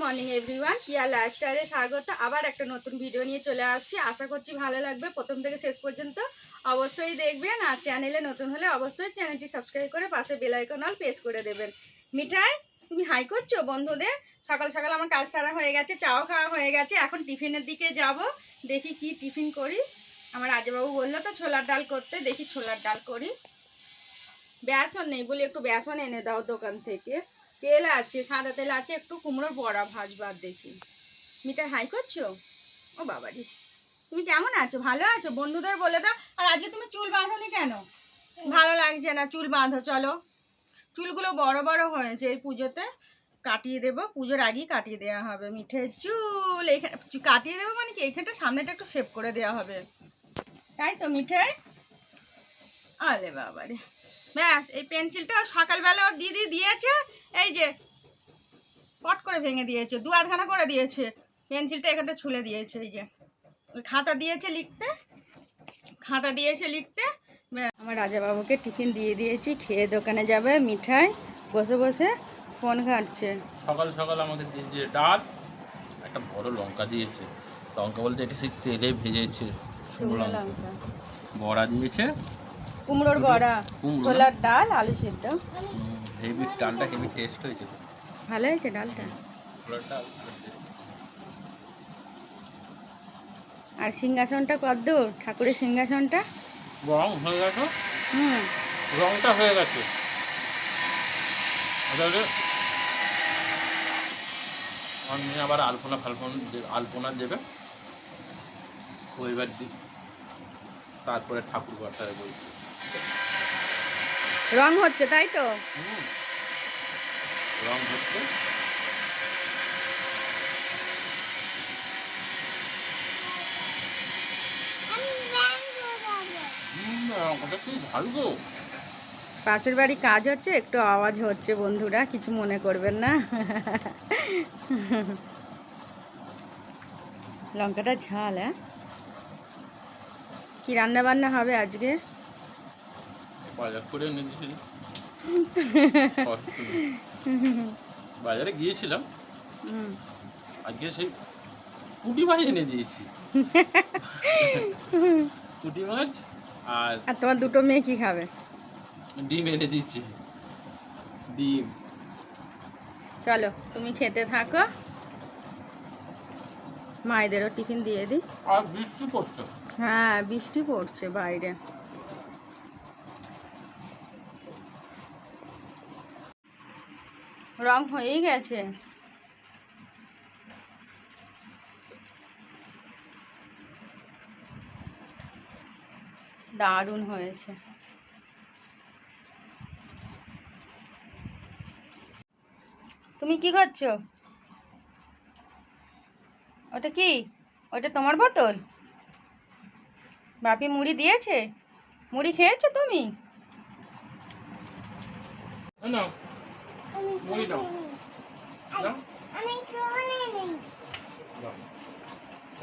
Morning everyone, কিয়া লাইফস্টাইলে স্বাগত। আবার একটা নতুন ভিডিও নিয়ে চলে আসছি। আশা করছি ভালো লাগবে। প্রথম থেকে শেষ পর্যন্ত অবশ্যই দেখবেন। আর চ্যানেলে নতুন হলে অবশ্যই চ্যানেলটি সাবস্ক্রাইব করে পাশে বেল আইকন অল প্রেস করে দেবেন। মিঠাই, তুমি হাই করছো বন্ধুদের? সকাল সকাল আমার কাজ সারা হয়ে গেছে, চাও খাওয়া হয়ে গেছে। এখন টিফিনের দিকে যাব, দেখি কি টিফিন করি। আমার রাজাবাবু বললো তো ছোলার ডাল করতে, দেখি ছোলার ডাল করি। বেসন নেই বলি একটু বেসন এনে দাও দোকান থেকে। তেল আছে, সাদা তেল আছে, একটু কুমড়োর বড়া ভাজবার দেখি। মিঠাই হাই করছো? ও বাবারি, তুমি কেমন আছো? ভালো আছো? বন্ধুদের বলে দাও। আর আজকে তুমি চুল বাঁধোনি কেন? ভালো লাগছে না, চুল বাঁধো। চলো, চুলগুলো বড় বড় হয়েছে, এই পুজোতে কাটিয়ে দেবো। পুজোর আগেই কাটিয়ে দেওয়া হবে মিঠের চুল। এইখানে কাটিয়ে দেবো মানে কি, এইখানটা সামনেটা একটু শেভ করে দেওয়া হবে, তাই তো মিঠাই? আরে বাবারে, ব্যাস এই পেন্সিলটা সকালবেলা ওর দিদি দিয়েছে, এই যে পট করে ভেঙে দিয়েছে, দু আধখানা করে দিয়েছে। পেন্সিলটা এখানটা ছুলে দিয়েছে। এই যে ওই খাতা দিয়েছে লিখতে, খাতা দিয়েছে লিখতে। আমার রাজাবাবুকে টিফিন দিয়ে দিয়েছি, খেয়ে দোকানে যাবে। মিঠাই বসে বসে ফোন ঘাঁটছে। সকাল সকাল আমাকে দিয়েছে ডাল, একটা বড় লঙ্কা দিয়েছে। লঙ্কা বলতে এটা সেই তেলে ভেজেছে শুকনো লঙ্কা। বড়া দিয়েছে, কুমড়োর বড়া, ছোলার ডাল, আলু সিদ্ধ। হেভি ডালটা, হেভি টেস্ট হয়েছে। ভালো হয়েছে ডালটা। ছোলার ডাল আর সিংহাসনটা কদ্দূর? ঠাকুরের সিংহাসনটা রং হয়ে গেছে। রংটা হয়ে গেছে। আমি আবার আলপনা দেবে ওইবার দিই, তারপরে ঠাকুর ঘরটায় বলছি রং হচ্ছে, তাই তো? রং হচ্ছে। ওটা কি ভালো। পাশের বাড়ি কাজ হচ্ছে, একটু আওয়াজ হচ্ছে বন্ধুরা, কিছু মনে করবেন না। লঙ্কাটা ঝাল। হ্যাঁ, কি রান্না বান্না হবে আজকে? বাজার করে এনে দিয়েছিল, বাজারে গিয়েছিলাম আজকে, সেই পুঁটি মাছ এনে দিয়েছি। পুঁটি মাছ আর তোমার দুটো মেয়ে কি খাবে? ডিম এনে দিচ্ছি, ডিম। চলো তুমি খেতে থাকো, মায়েদেরও টিফিন দিয়ে দিই। আর বৃষ্টি পড়ছে। হ্যাঁ, বৃষ্টি পড়ছে বাইরে। রং হয়েই গেছে। দারুণ হয়েছে। তুমি কি করছো? ওটা কি? ওটা তোমার বোতল? বাপি মুড়ি দিয়েছে? মুড়ি খেয়েছো তুমি? না, মুড়ি দাও, দাও।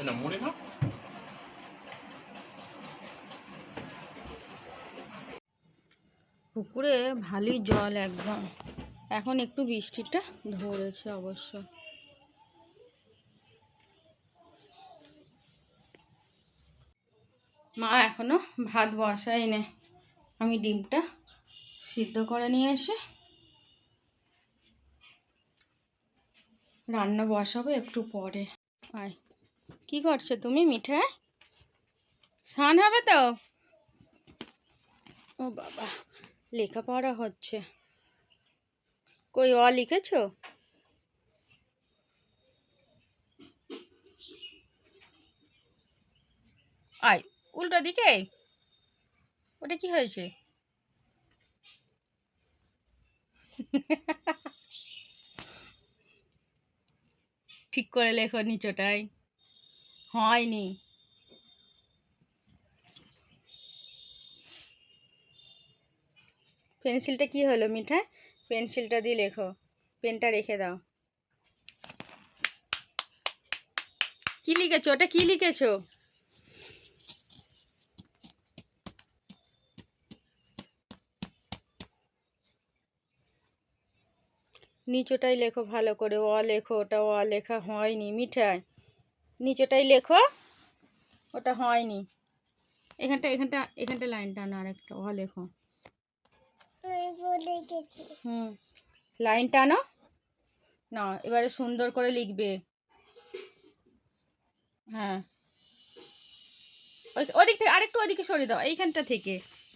না, মুড়ি দাও। পুকুরে ভালোই জল একদম। এখন একটু বৃষ্টিটা ধরেছে অবশ্য। মা এখনো ভাত বসায়নি। আমি ডিমটা সিদ্ধ করে নিয়ে এসে রান্না বসাবো একটু পরে। আয়, কি করছো তুমি মিঠাই? স্নান হবে তো? ও বাবা, লেখাপড়া হচ্ছে। কই অ লিখেছো? আয়, উল্টো দিকে। ওটা কি হয়েছে? ঠিক করে লেখো নিচটাই। হয়নি। পেন্সিলটা কি হলো মিঠাই? পেন্সিলটা দিয়ে লেখো, পেনটা রেখে দাও। কি লিখেছো? ওটা কি লিখেছো? নিচটাই লেখো ভালো করে, অ লেখো, ওটা অ লেখা হয়নি মিঠাই, নিচটাই লেখো, ওটা হয়নি। এখানটা এখানটা এখানটা লাইন টানো, আরেকটা অ লেখো। হুম, লাইন টানো না, এবারে সুন্দর করে লিখবে। হ্যাঁ, ওদিক থেকে আরেকটু ওদিকে সরিয়ে দাও, এইখানটা থেকে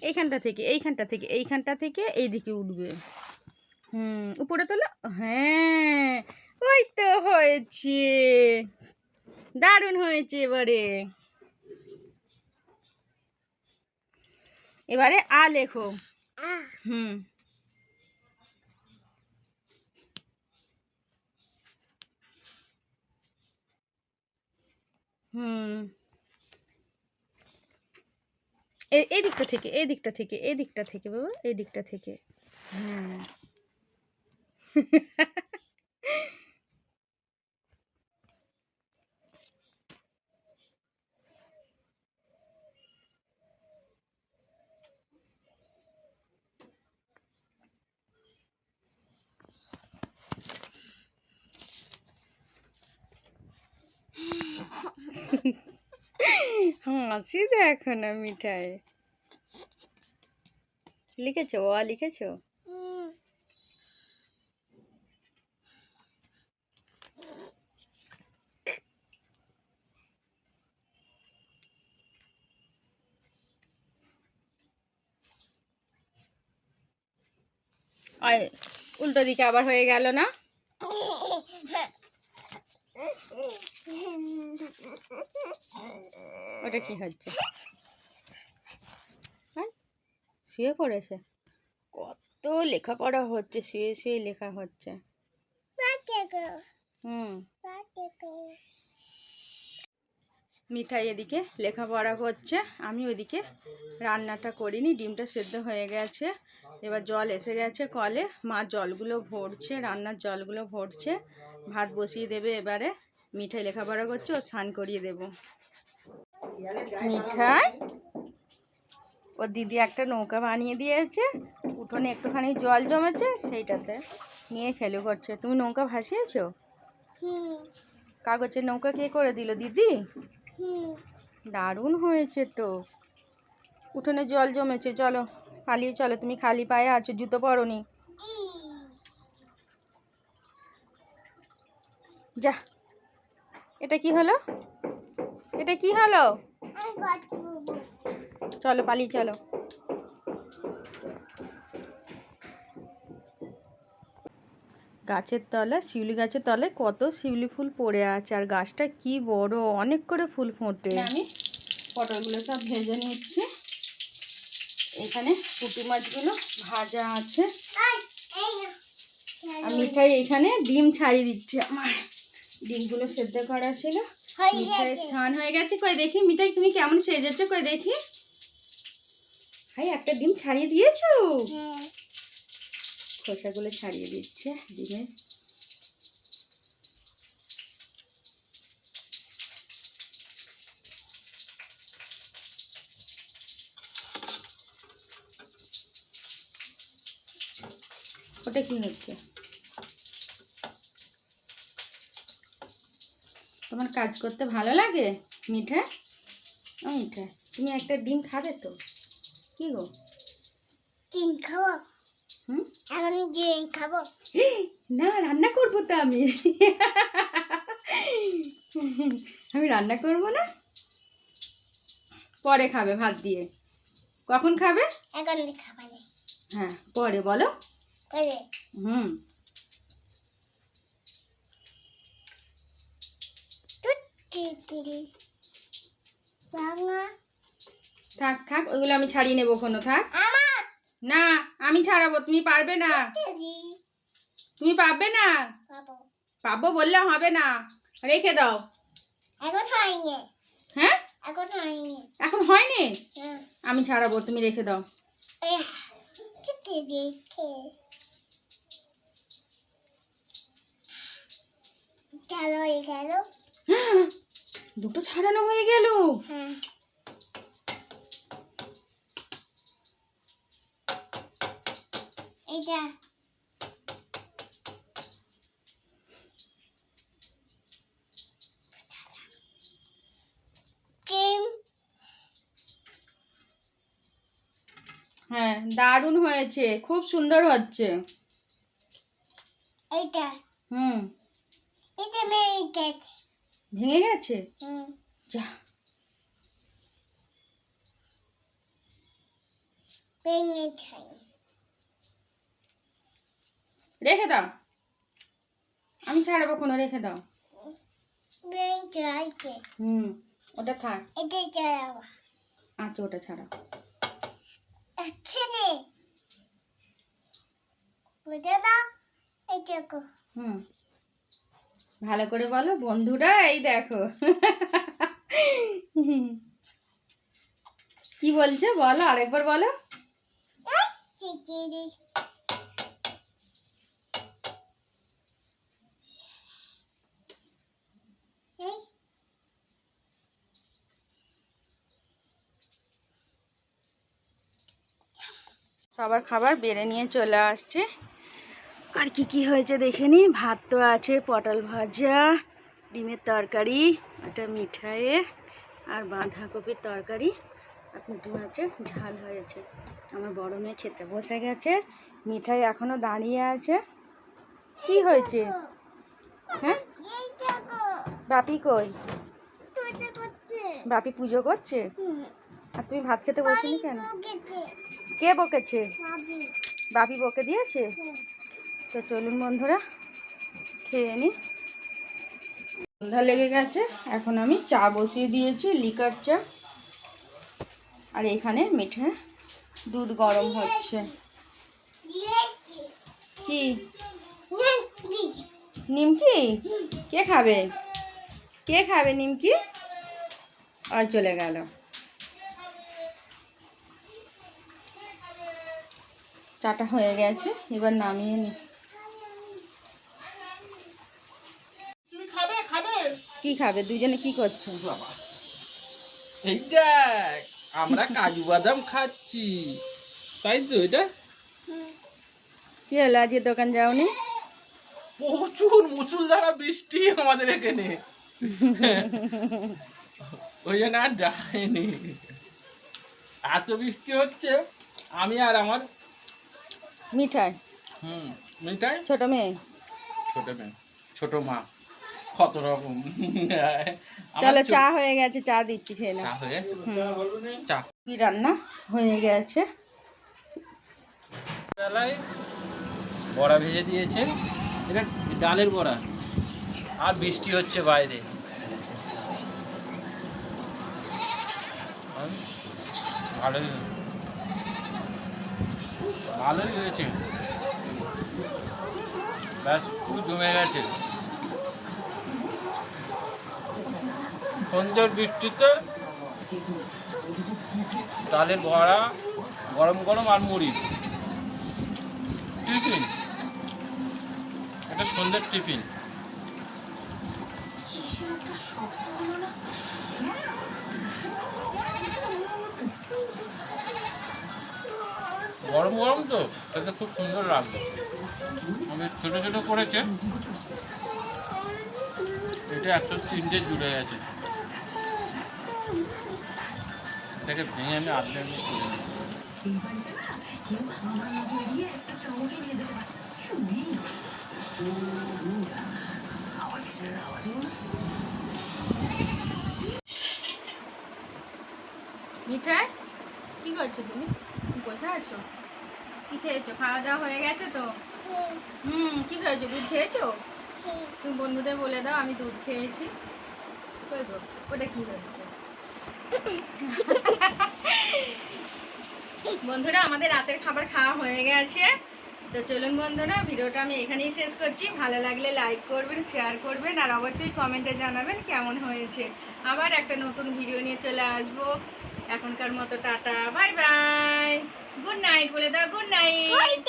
এইখানটা থেকে এইখানটা থেকে এইখানটা থেকে এইদিকে উঠবে। হুম, উপরে তোলো। হ্যাঁ, ওই তো হয়েছে, দারুণ হয়েছে। এবারে এবারে আ লেখো। হুম, হুম, এই দিকটা থেকে, এই দিকটা থেকে, এই দিকটা থেকে বাবা, এই দিকটা থেকে। হ্যাঁ। হাসি দেখো না মিঠাই। লিখেছো, অ লিখেছো? আয়, উল্টো দিকে আবার হয়ে গেল না? ওটা কি হচ্ছে? হ্যাঁ, শুয়ে পড়েছে। কত লেখাপড়া হচ্ছে, শুয়ে শুয়ে লেখা হচ্ছে। হুম, মিঠাই এদিকে লেখাপড়া করছে, আমি ওইদিকে রান্নাটা করিনি, ডিমটা সেদ্ধ হয়ে গেছে। এবার জল এসে গেছে কলে, মা জলগুলো ভরছে, রান্নার জলগুলো ভরছে, ভাত বসিয়ে দেবে। এবারে মিঠাই লেখাপড়া করছে, ও স্নান করিয়ে দেব। মিঠাই, ওর দিদি একটা নৌকা বানিয়ে দিয়েছে, উঠোনে একটুখানি জল জমেছে, সেইটাতে নিয়ে খেলে করছে। তুমি নৌকা ভাসিয়েছো? কাগজের নৌকা কে করে দিল, দিদি? দারুণ হয়েছে তো। উঠোনে জল জমেছে, চলো পালিয়ে চলো, তুমি খালি পায়ে আছো, জুতো পরোনি। যা, এটা কি হলো, এটা কি হলো? চলো পালিয়ে চলো। গাছের তলায়, শিউলি গাছের তলায় কত শিউলি ফুল পড়ে আছে, আর গাছটা কি বড়, অনেক করে ফুল ফোটে। আমি পটলগুলো সব ভেজে নিচ্ছি। এখানে পুঁটি মাছগুলো ভাজা আছে, আর মিঠাই এখানে ডিম ছাড়িয়ে দিচ্ছে। আমার ডিমগুলো সেদ্ধ করা ছিল। মিঠাই স্নান হয়ে গেছে, কই দেখি মিঠাই তুমি কেমন সেজেছো, কই দেখি। ভাই একটা ডিম ছাড়িয়ে দিয়েছো? খোসাগুলো ছাড়িয়ে দিচ্ছে ডিমের। ওটা কি হচ্ছে? তোমার কাজ করতে ভালো লাগে মিঠাই? ও মিঠাই, তুমি একটা ডিম খাবে তো? কি গো, ডিম খাবো? হুম, এখন ডিম খাবো না, রান্না করবো তো আমি। আমি রান্না করবো না, পরে খাবে ভাত দিয়ে। কখন খাবে? এখন খাবে। হ্যাঁ, পরে বলো। পরে। হুম, থাক থাক, ওইগুলো আমি ছাড়িয়ে নেবো, কোনো থাক না, আমি ছাড়াবো, তুমি পারবে না, তুমি পারবে না। পাবো বললে হবে না, রেখে দাও। এখন হয়নি। হ্যাঁ, এখন হয়নি, এখন হয়নি, আমি ছাড়াবো, তুমি রেখে দাও। দুটো ছাড়ানো হয়ে গেল। হ্যাঁ দারুণ হয়েছে, খুব সুন্দর হচ্ছে। এইটা হুম এটা মেয়ে গেছে। ভেঙে গেছে। যা ভেঙে ছাই রেখে দাও, আমি ছাড়াবো কোনো, রেখে দাও। ভেঙে ছাইছে। ওটা থাক। এটা ছাড়াবো। আচ্ছা ওটা ছাড়াও। আচ্ছা নে বুঝে দাও। এইটা কো ভালো করে বলো বন্ধুরা, এই দেখো। কি বলছে বলো, আরেকবার বলো। চিকেন সবার খাবার বেড়ে নিয়ে চলে আসছে। আর কি কি হয়েছে দেখে নি। ভাত তো আছে, পটল ভাজা, ডিমের তরকারি, একটা মিঠাই আর বাঁধাকপির তরকারি, আর পুঁটি মাছের ঝাল হয়েছে। আমার বড় মেয়ে খেতে বসে গেছে, মিঠাই এখনো দাঁড়িয়ে আছে। কি হয়েছে? হ্যাঁ বাপি কই? বাপি পুজো করছে। আর তুমি ভাত খেতে বসিনি কেন? কে বকেছে? বাপি বকে দিয়েছে। তো চলুন বন্ধুরা খেয়ে নি। সন্ধ্যা লেগে গেছে, এখন আমি চা বসিয়ে দিয়েছি, লিকার চা। আর এখানে মিঠে দুধ গরম হচ্ছে। কি নিমকি? কে খাবে? কে খাবে নিমকি? আর চলে গেল। চাটা হয়ে গেছে, এবার নামিয়ে নি। কি খাবে দুজনে? কি করছো? এই দেখ আমরা কাজু বাদাম খাচ্ছি, তাই তো। এটা কি হলো, আজকে দোকান যাওনি? প্রচুর মুষলধারা বৃষ্টি আমাদের এখানে, ওই জন্য আর যায়নি। এত বৃষ্টি হচ্ছে, আমি আর আমার মিঠাই মিঠাই ছোট মেয়ে, ছোট মা, কত রকম। চলো চা হয়ে গেছে, চা দিচ্ছি, খেয়ে নাও। চা কি রান্না হয়ে গেছে? বেলায় বড়া ভেজে দিয়েছে, এটা ডালের বড়া। আর বৃষ্টি হচ্ছে বাইরে, ভালোই ভালোই হয়েছে। ব্যাস খুব জমে গেছে। সন্ধ্যের বৃষ্টিতে ডালের বড়া, গরম গরম আর মুড়ি, টিফিন, এটা সন্ধ্যের টিফিন। গরম গরম তো এটা খুব সুন্দর লাগবে। আমি ছোটো ছোটো করেছে, এটা 103 জুড়ে গেছে। এটাকে ভেঙে আমি আধ করে নিই। মিঠাই কি করছো তুমি? বসে আছো? কি খেয়েছো? খাওয়া দাওয়া হয়ে গেছে তো? কি খেয়েছো? দুধ খেয়েছো? তুমি বন্ধুদের বলে দাও আমি দুধ খেয়েছি। কই গো, ওটা কি হচ্ছে? বন্ধুরা আমাদের রাতের খাবার খাওয়া হয়ে গেছে। তো চলুন বন্ধুরা, ভিডিওটা আমি এখানেই শেষ করছি। ভালো লাগলে লাইক করবেন, শেয়ার করবেন, আর অবশ্যই কমেন্টে জানাবেন কেমন হয়েছে। আবার একটা নতুন ভিডিও নিয়ে চলে আসবো। এখনকার মতো tata, bye bye, good night বলে দাও। Good night.